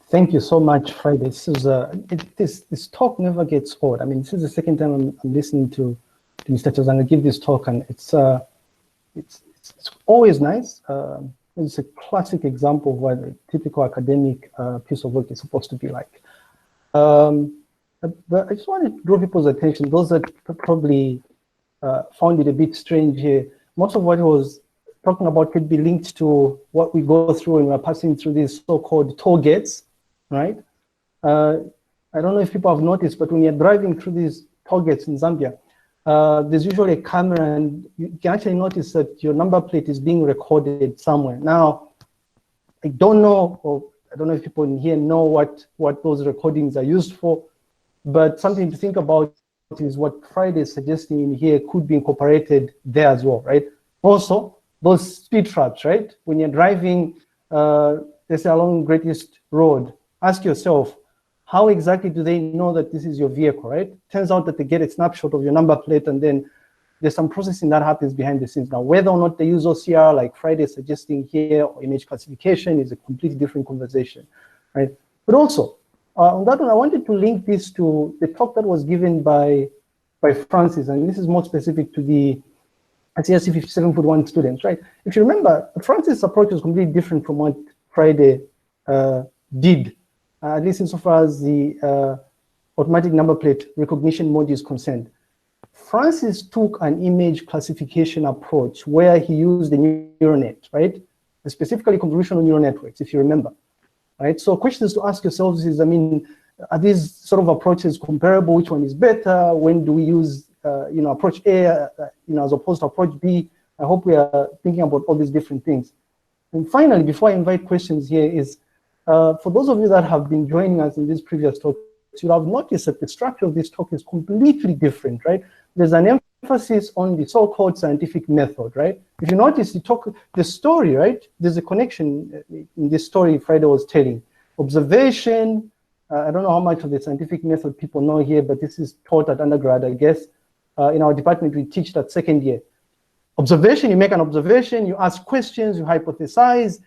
Thank you so much, Friday. This is this talk never gets old. I mean, this is the second time I'm listening to Mr. Chazanga give this talk, and it's always nice. It's a classic example of what a typical academic piece of work is supposed to be like. But I just wanted to draw people's attention, those that probably found it a bit strange here. Most of what he was talking about could be linked to what we go through when we're passing through these so-called toll gates, right? I don't know if people have noticed, but when you're driving through these toll gates in Zambia, there's usually a camera, and you can actually notice that your number plate is being recorded somewhere. Now, I don't know, or I don't know if people in here know what those recordings are used for, but something to think about is what Friday is suggesting in here could be incorporated there as well, right? Also, those speed traps, right? When you're driving, let's say along Great East Road, ask yourself, how exactly do they know that this is your vehicle, right? Turns out that they get a snapshot of your number plate, and then there's some processing that happens behind the scenes. Now, whether or not they use OCR, like Friday is suggesting here, or image classification is a completely different conversation, right? But also, on that one, I wanted to link this to the talk that was given by Francis, and this is more specific to the CSC 57.1 students, right? If you remember, Francis' approach was completely different from what Friday did, at least insofar as the automatic number plate recognition mode is concerned. Francis took an image classification approach where he used the neural net, right? Specifically convolutional neural networks, if you remember, right? So questions to ask yourselves is, I mean, are these sort of approaches comparable? Which one is better? When do we use, approach A, as opposed to approach B? I hope we are thinking about all these different things. And finally, before I invite questions here is, for those of you that have been joining us in this previous talk, you'll have noticed that the structure of this talk is completely different, right? There's an emphasis on the so-called scientific method, right? If you notice the story, right? There's a connection in this story Friday was telling. Observation, I don't know how much of the scientific method people know here, but this is taught at undergrad, I guess. In our department, we teach that second year. Observation, you make an observation, you ask questions, you hypothesize,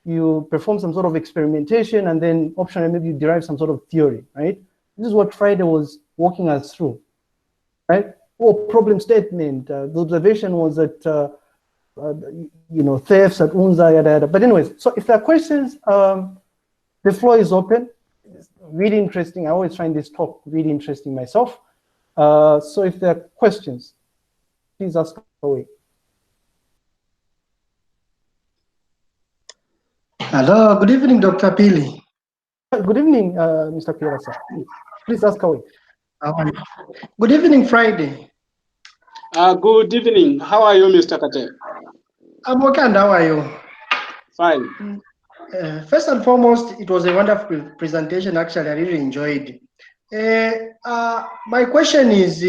you perform some sort of experimentation, and then optionally maybe you derive some sort of theory, right? This is what Friday was walking us through, right? Or problem statement. The observation was that, thefts at UNZA, yada, yada. But anyways, so if there are questions, the floor is open. It's really interesting. I always find this talk really interesting myself. So if there are questions, please ask away. Hello, good evening, Dr. Pili. Good evening, Mr. Kirasa. Please ask away. Good evening, Friday. Good evening. How are you, Mr. Kate? I'm okay, and how are you? Fine. First and foremost, it was a wonderful presentation. Actually, I really enjoyed. My question is,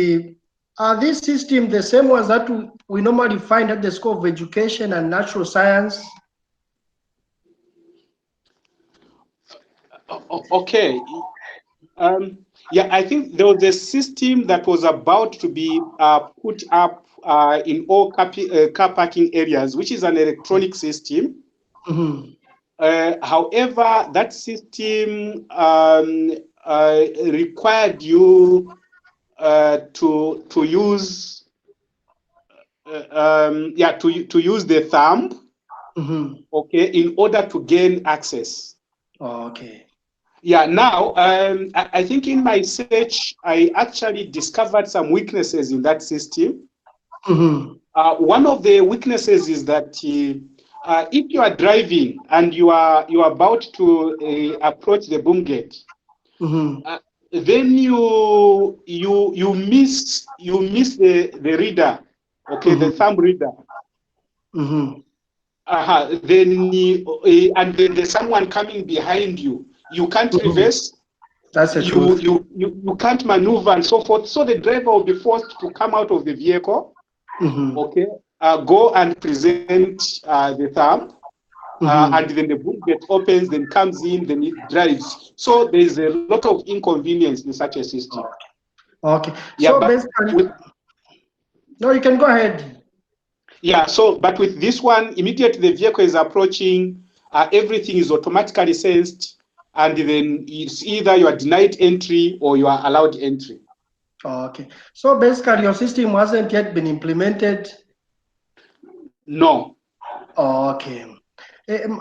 are these systems the same ones that we normally find at the School of Education and Natural Science? Okay. Yeah, I think there was a system that was about to be put up in all car parking areas, which is an electronic system. Mm-hmm. However, that system required you to use to use the thumb, Mm-hmm. okay, in order to gain access. Oh, okay. Yeah, now, I think in my search, I actually discovered some weaknesses in that system. Mm-hmm. One of the weaknesses is that if you are driving and you are about to approach the boom gate, Mm-hmm. then you miss the reader, okay, Mm-hmm. the thumb reader. Mm-hmm. Then and then there's someone coming behind you. You can't reverse. That's the truth. You can't maneuver and so forth. So the driver will be forced to come out of the vehicle, Mm-hmm. okay, go and present the thumb, Mm-hmm. and then the boom gate opens, then comes in, then it drives. So there is a lot of inconvenience in such a system. Okay. Yeah, so but basically, no, you can go ahead. Yeah, so but with this one, immediately the vehicle is approaching, everything is automatically sensed. and then it's either you are denied entry or you are allowed entry. Okay. So basically, your system hasn't yet been implemented? No. Okay.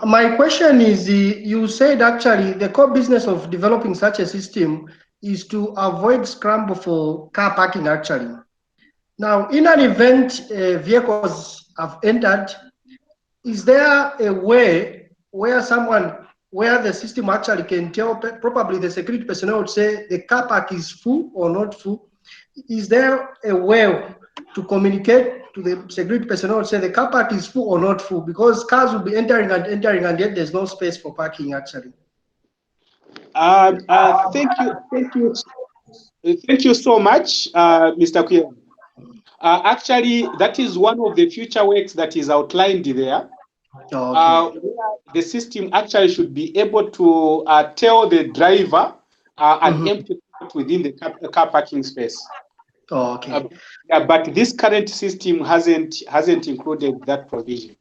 My question is, you said actually the core business of developing such a system is to avoid scramble for car parking actually. Now, in an event vehicles have entered, is there a way where the system actually can tell, probably the security personnel would say the car park is full or not full? Is there a way to communicate to the security personnel, say the car park is full or not full? Because cars will be entering, and yet there's no space for parking actually. Thank you so much, Mr. Kuya. Actually, that is one of the future works that is outlined there. Okay. Where the system actually should be able to tell the driver an empty spot within the car parking space. Okay. Yeah, but this current system hasn't included that provision.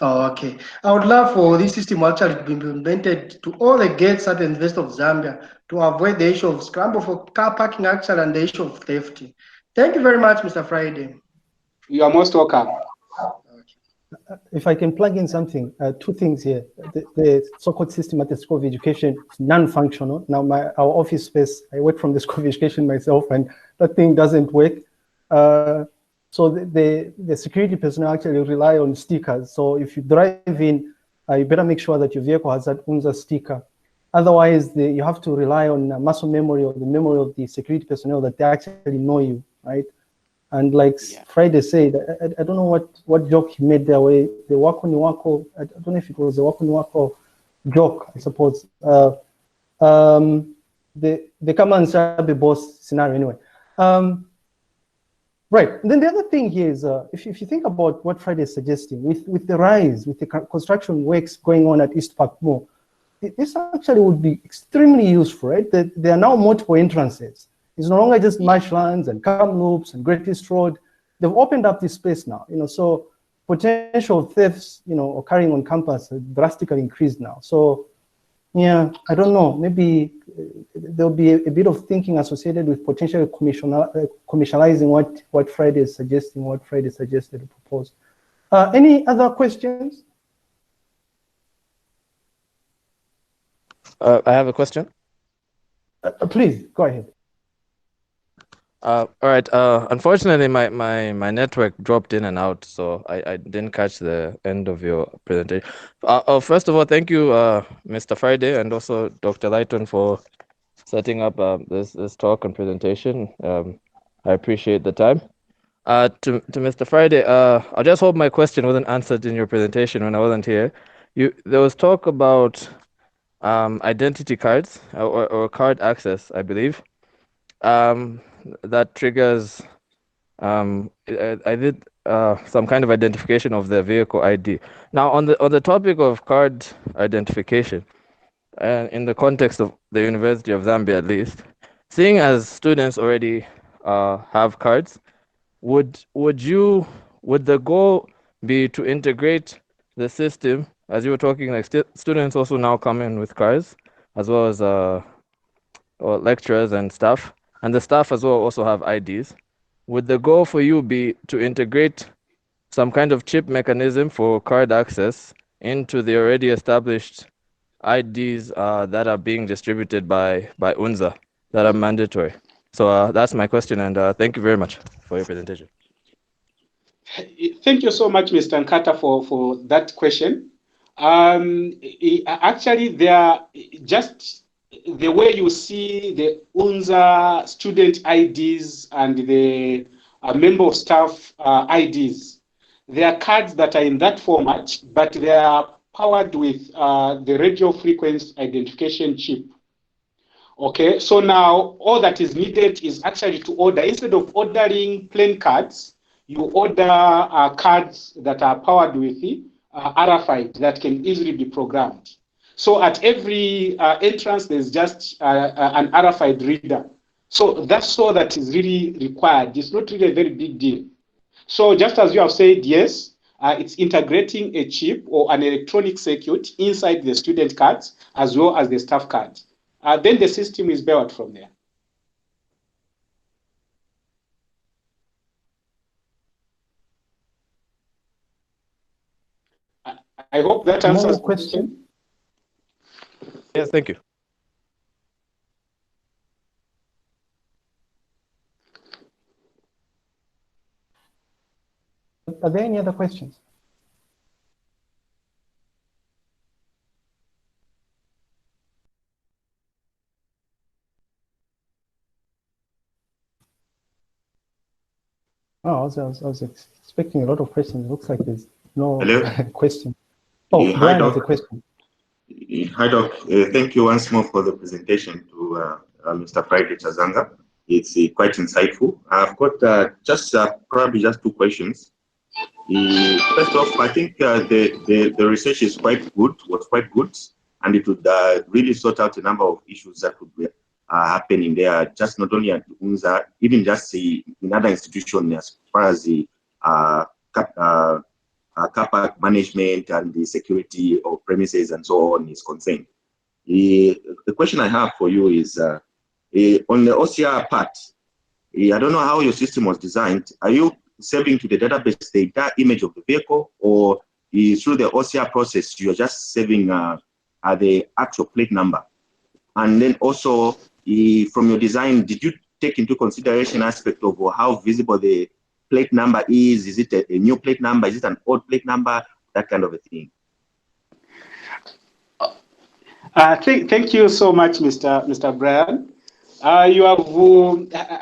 Okay. I would love for this system actually to be implemented to all the gates at the University of Zambia to avoid the issue of scramble for car parking actually and the issue of theft. Thank you very much, Mr. Friday. You are most welcome. If I can plug in something, two things here. The so-called system at the School of Education is non-functional. Now, our office space, I work from the School of Education myself, and that thing doesn't work. So the security personnel actually rely on stickers. So if you drive in, you better make sure that your vehicle has that UNZA sticker. Otherwise, you have to rely on muscle memory or the memory of the security personnel that they actually know you, right? And like Friday said, I don't know what joke he made there, where the wako ni wako, I don't know if it was the wako ni wako joke, I suppose. The come and sabe boss scenario anyway. Right, and then the other thing here is, if you think about what Friday is suggesting, with the rise, with the construction works going on at East Park Mall, this actually would be extremely useful, right? There are now multiple entrances. It's no longer just marshlands and Kamloops and Great East Road. They've opened up this space now, so potential thefts, occurring on campus have drastically increased now. So, yeah, I don't know, maybe there'll be a bit of thinking associated with potentially commercializing what Friday is suggesting, what Friday suggested to propose. Any other questions? I have a question. Please, go ahead. All right. Unfortunately, my network dropped in and out, so I didn't catch the end of your presentation. First of all, thank you, Mr. Friday, and also Dr. Lighton for setting up this talk and presentation. I appreciate the time. To Mr. Friday, I just hope my question wasn't answered in your presentation when I wasn't here. There was talk about identity cards or card access, I believe. That triggers I did some kind of identification of the vehicle ID. Now, on the topic of card identification, and in the context of the University of Zambia, at least, seeing as students already have cards, would the goal be to integrate the system, as you were talking, like students also now come in with cards, as well as or lecturers and staff, and the staff as well also have IDs. Would the goal for you be to integrate some kind of chip mechanism for card access into the already established IDs that are being distributed by UNZA, that are mandatory? So that's my question, and thank you very much for your presentation. Thank you so much, Mr. Nkata, for that question. Actually, they are just the way you see the UNZA student IDs and the member of staff IDs. They are cards that are in that format, but they are powered with the radio frequency identification chip. Okay, so now all that is needed is actually to order, instead of ordering plain cards, you order cards that are powered with RFID that can easily be programmed. So at every entrance, there's just an RFID reader. So that's all that is really required. It's not really a very big deal. So just as you have said, yes, it's integrating a chip or an electronic circuit inside the student cards as well as the staff card. Then the system is built from there. I hope that answers the question. Yes, thank you. Are there any other questions? Oh, I was expecting a lot of questions. It looks like there's no question. Oh, Hi, Brian Doc. has a question. Hi, Doc. Thank you once more for the presentation to Mr. Friday Chazanga. It's quite insightful. I've got probably just two questions. First off, I think the research is was quite good, and it would really sort out a number of issues that would be happening there, just not only at UNZA, even just in other institutions as far as the car park management and the security of premises and so on is concerned. The question I have for you is on the OCR part, I don't know how your system was designed. Are you saving to the database the entire image of the vehicle, or through the OCR process, you're just saving the actual plate number? And then also, from your design, did you take into consideration aspect of how visible the plate number is? Is it a new plate number? Is it an old plate number? That kind of a thing. Thank you so much, Mr. Brian. You have,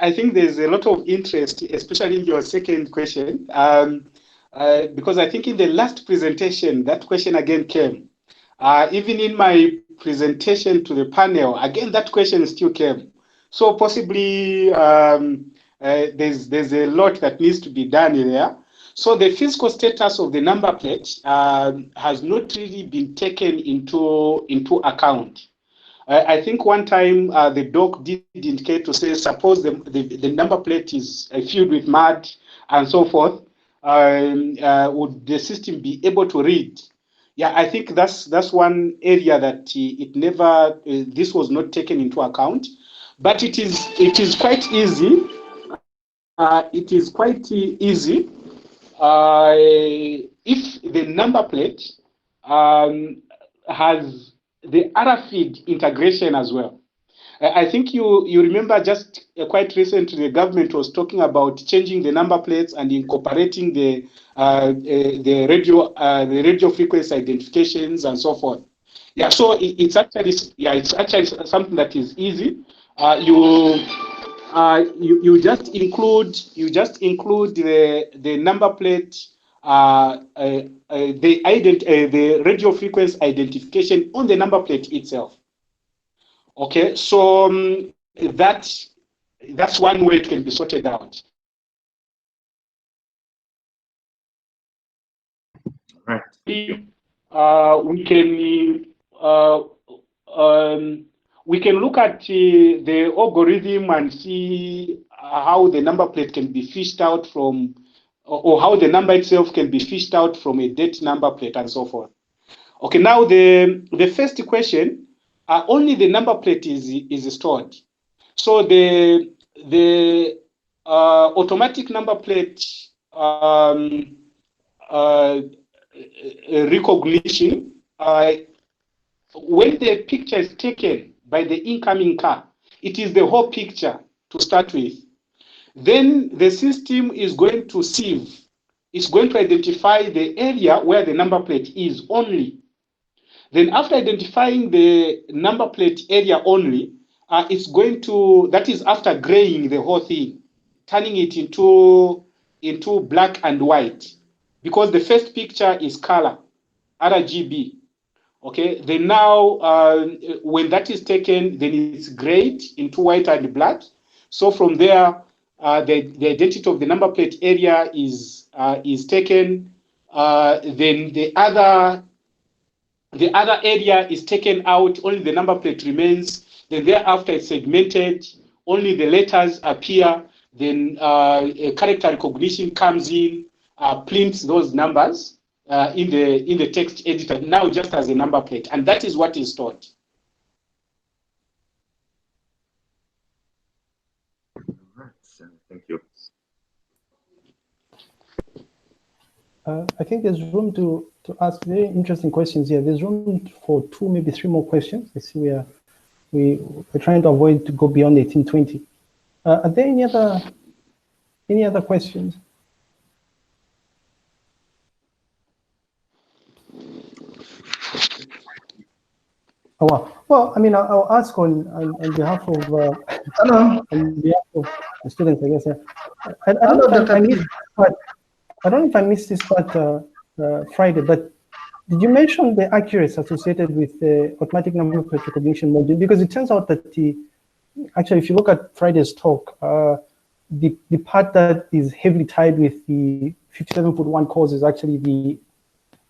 I think there's a lot of interest, especially in your second question, because I think in the last presentation, that question again came. Even in my presentation to the panel, again, that question still came. So possibly there's a lot that needs to be done there. So the physical status of the number plate has not really been taken into account. I think one time the doc did indicate to say, suppose the number plate is filled with mud and so forth, would the system be able to read? Yeah, I think that's one area that it never, this was not taken into account, but it is quite easy. It is quite easy if the number plate has the RFID integration as well. I think you remember just quite recently the government was talking about changing the number plates and incorporating the radio frequency identifications and so forth. Yeah, so it's actually something that is easy. You just include the number plate, the radio frequency identification on the number plate itself. Okay, so that's one way it can be sorted out. Right. We can look at the algorithm and see how the number plate can be fished out from, or how the number itself can be fished out from a date number plate and so forth. Okay, now the first question, only the number plate is stored. So the automatic number plate recognition, when the picture is taken by the incoming car, it is the whole picture to start with. Then the system is going to sieve. It's going to identify the area where the number plate is only. Then after identifying the number plate area only, it's going to, that is after graying the whole thing, turning it into black and white, because the first picture is color, RGB. Okay, then now when that is taken, then it's grayed into white and black. So from there, the identity of the number plate area is taken. Then the other area is taken out, only the number plate remains. Then thereafter it's segmented, only the letters appear. Then a character recognition comes in, print those numbers in the text editor now just as a number plate, and that is what is stored. Thank you. I think there's room to ask very interesting questions here. There's room for 2, maybe 3 more questions. I see we're trying to avoid to go beyond 1820. Are there any other questions? Oh, wow. Well, I mean, I'll ask on behalf of Hello. on behalf of the students, I guess. I don't Hello, know if Dr. I missed, but I don't know if I missed this part, Friday, but did you mention the accuracy associated with the automatic number plate recognition module? Because it turns out that actually, if you look at Friday's talk, the part that is heavily tied with the 57.1 course is actually the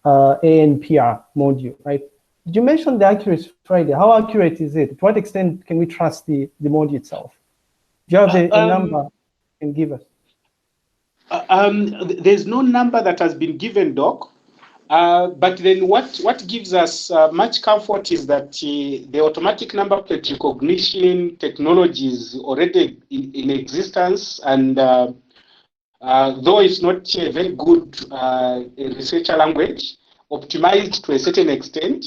ANPR module, right? Did you mention the accuracy, Friday? How accurate is it? To what extent can we trust the module itself? Do you have a number you can give us? There's no number that has been given, Doc. But then what gives us much comfort is that the automatic number plate recognition technology is already in existence, and though it's not a very good researcher language, optimized to a certain extent,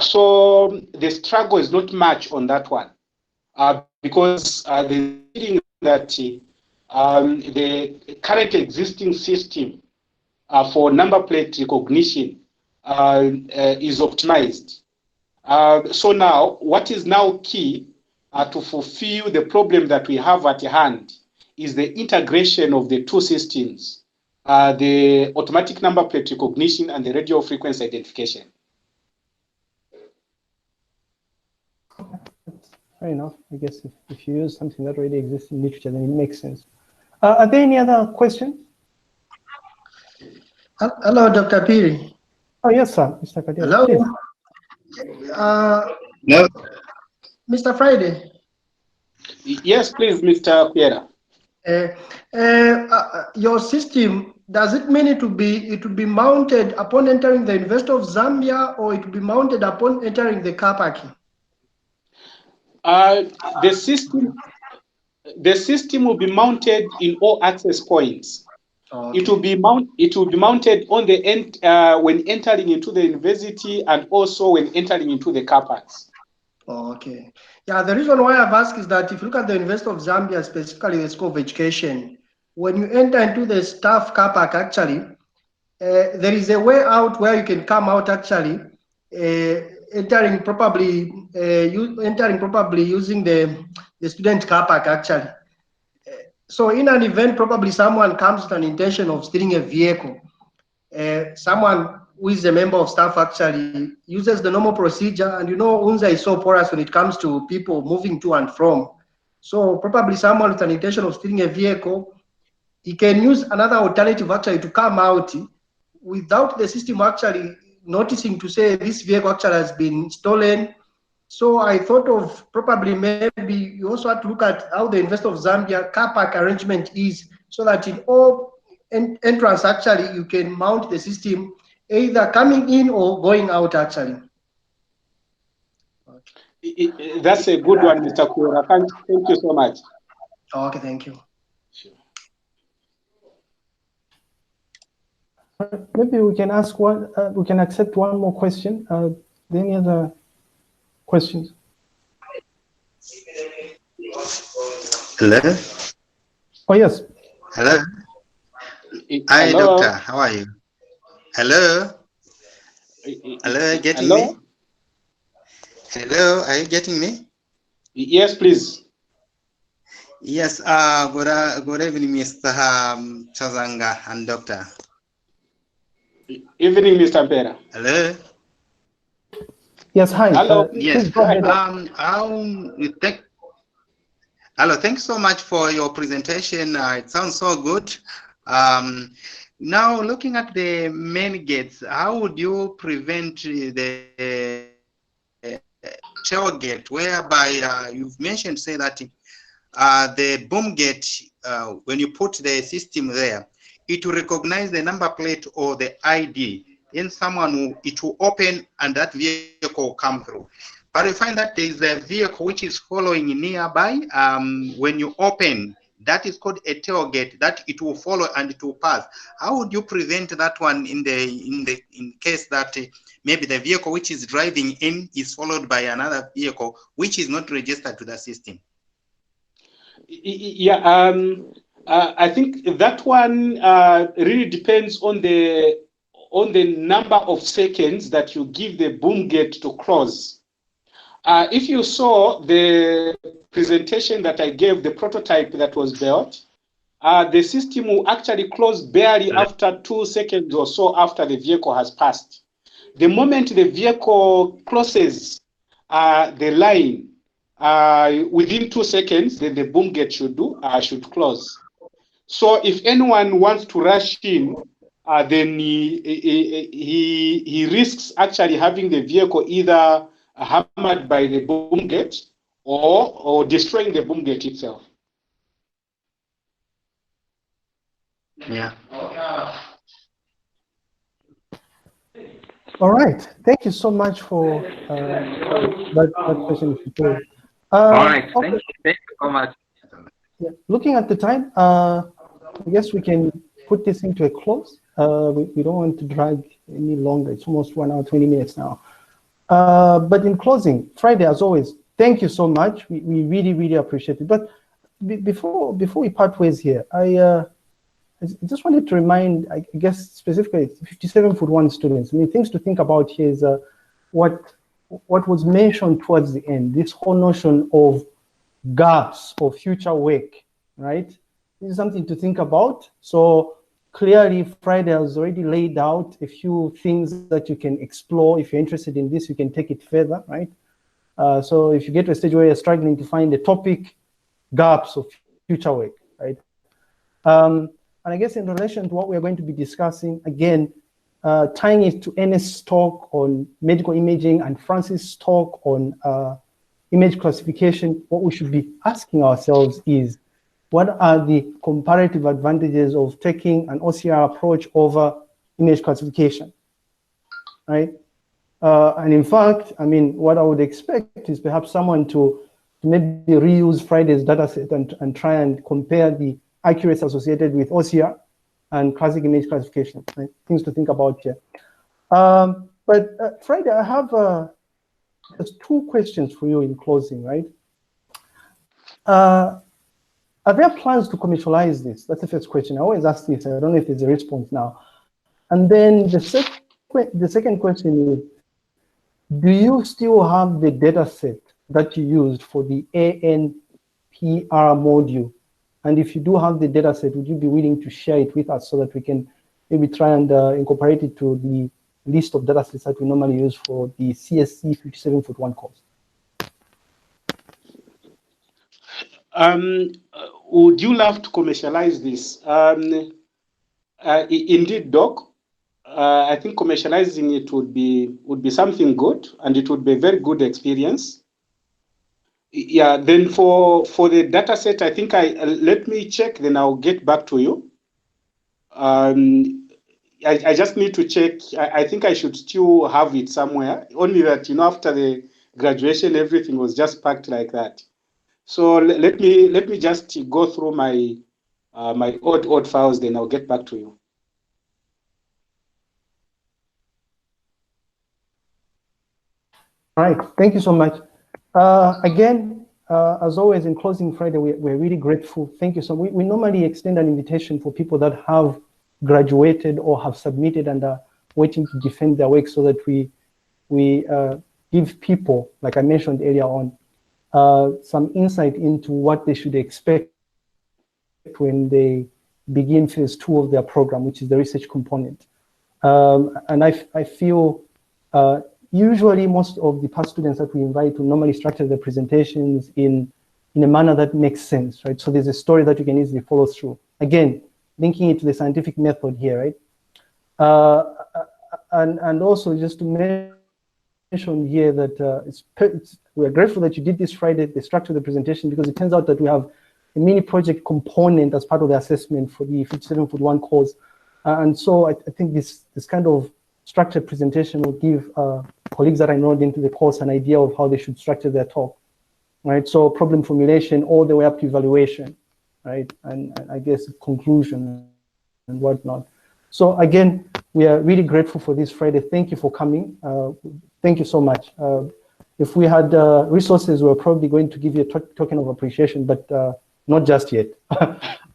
so the struggle is not much on that one, because the thing that the current existing system for number plate recognition is optimized. So now, what is now key to fulfill the problem that we have at hand is the integration of the 2 systems, the automatic number plate recognition and the radio frequency identification. Fair enough. I guess if you use something that already exists in literature, then it makes sense. Are there any other questions? Hello, Dr. Piri. Oh, yes, sir. Mr. Kadir. Hello. No. Mr. Friday. Yes, please, Mr. Piera. Your system, does it mean it will be mounted upon entering the University of Zambia, or it will be mounted upon entering the car parking? The system will be mounted in all access points. Okay. It will be mounted on the end when entering into the university, and also when entering into the car parks. Okay. Yeah, the reason why I've asked is that if you look at the University of Zambia, specifically the School of Education, when you enter into the staff car park, actually, there is a way out where you can come out actually, entering probably using the student car park actually. So in an event, probably someone comes with an intention of stealing a vehicle. Someone who is a member of staff actually uses the normal procedure, and you know, UNZA is so porous when it comes to people moving to and from. So probably someone with an intention of stealing a vehicle, he can use another alternative actually to come out without the system actually noticing to say this vehicle actually has been stolen. So I thought of probably maybe you also have to look at how the University of Zambia car park arrangement is, so that in all entrance actually you can mount the system either coming in or going out actually. Okay. That's a good one, Mr. Kura. Thank you so much. Okay, thank you. Sure. Maybe we can ask one. We can accept one more question. Any other questions? Hello. Oh yes. Hello. Hi, Hello. Doctor. How are you? Hello. Hello, are you getting me? Hello, are you getting me? Yes, please. Yes. Good evening, Mr. Chazanga and Doctor. Evening, Mr. Pera. Hello. Yes. Hi. Hello. Yes. Go ahead. Hello. Thanks so much for your presentation. It sounds so good. Now, looking at the main gates, how would you prevent the tailgate, whereby you've mentioned, say that the boom gate, when you put the system there, it will recognize the number plate or the ID. Then it will open and that vehicle will come through. But we find that there is a vehicle which is following nearby. When you open, that is called a tailgate, that it will follow and it will pass. How would you prevent that one in case that maybe the vehicle which is driving in is followed by another vehicle which is not registered to the system? Yeah, I think that one really depends on the number of seconds that you give the boom gate to close. If you saw the presentation that I gave, the prototype that was built, the system will actually close barely after 2 seconds or so after the vehicle has passed. The moment the vehicle crosses the line, within 2 seconds, then the boom gate should close. So if anyone wants to rush in, then he risks actually having the vehicle either hammered by the boom gate or destroying the boom gate itself. Yeah. All right. Thank you so much for that question. All right. Okay. Thank you so much. Yeah. Looking at the time, I guess we can put this into a close. We don't want to drag any longer. It's almost 1 hour, 20 minutes now. But in closing, Friday, as always, thank you so much. We really, really appreciate it. But before we part ways here, I just wanted to remind, I guess, specifically 57-foot-1 students. I mean, things to think about here is what was mentioned towards the end, this whole notion of gaps of future work, right? This is something to think about. So clearly, Friday has already laid out a few things that you can explore. If you're interested in this, you can take it further, right? So if you get to a stage where you're struggling to find the topic, gaps of future work, right? And I guess in relation to what we're going to be discussing, again, tying it to Ernest's talk on medical imaging and Francis' talk on image classification, what we should be asking ourselves is, what are the comparative advantages of taking an OCR approach over image classification, right? And in fact, I mean, what I would expect is perhaps someone to maybe reuse Friday's data set and try and compare the accuracy associated with OCR and classic image classification, right? Things to think about here. But Friday, I have just 2 questions for you in closing, right? Are there plans to commercialize this? That's the first question. I always ask this. I don't know if there's a response now. And then the second question is, do you still have the data set that you used for the ANPR module? And if you do have the data set, would you be willing to share it with us so that we can maybe try and incorporate it to the list of data sets that we normally use for the CSC 57-foot-1 course? Would you love to commercialize this? Indeed, Doc. I think commercializing it would be something good, and it would be a very good experience. Yeah. Then for the data set, I think let me check. Then I'll get back to you. I just need to check. I think I should still have it somewhere. Only that, you know, after the graduation, everything was just packed like that. So let me just go through my my old files. Then I'll get back to you. All right. Thank you so much. Again, as always, in closing Friday, we're really grateful. Thank you. So we normally extend an invitation for people that have graduated or have submitted and are waiting to defend their work, so that we give people, like I mentioned earlier on, some insight into what they should expect when they begin phase 2 of their program, which is the research component. And I feel usually most of the past students that we invite will normally structure their presentations in a manner that makes sense, right? So there's a story that you can easily follow through. Again, linking it to the scientific method here, right? And also just to mention here that we're grateful that you did this Friday, the structure of the presentation, because it turns out that we have mini project component as part of the assessment for the 5741 course. And so I think this kind of structured presentation will give colleagues that are enrolled into the course an idea of how they should structure their talk, right? So problem formulation all the way up to evaluation, right? And I guess conclusion and whatnot. So again, we are really grateful for this Friday. Thank you for coming. Thank you so much. If we had resources, we're probably going to give you a token of appreciation, but not just yet.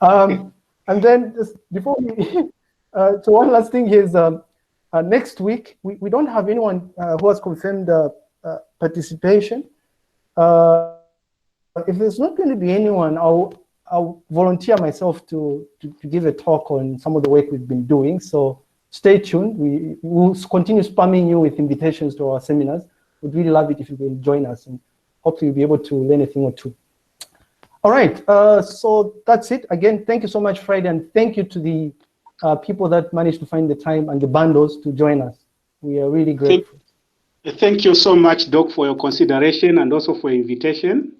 And then just before we, so one last thing is next week, we don't have anyone who has confirmed participation. If there's not going to be anyone, I'll volunteer myself to give a talk on some of the work we've been doing. So stay tuned. We will continue spamming you with invitations to our seminars. We'd really love it if you will join us, and hopefully you'll be able to learn a thing or two. All right, so that's it. Again, thank you so much, Friday, and thank you to the people that managed to find the time and the bundles to join us. We are really grateful. Thank you so much, Doc, for your consideration and also for your invitation.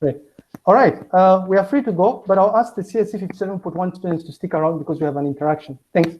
Great. All right, we are free to go, but I'll ask the CSC 57.1 students to stick around because we have an interaction. Thanks.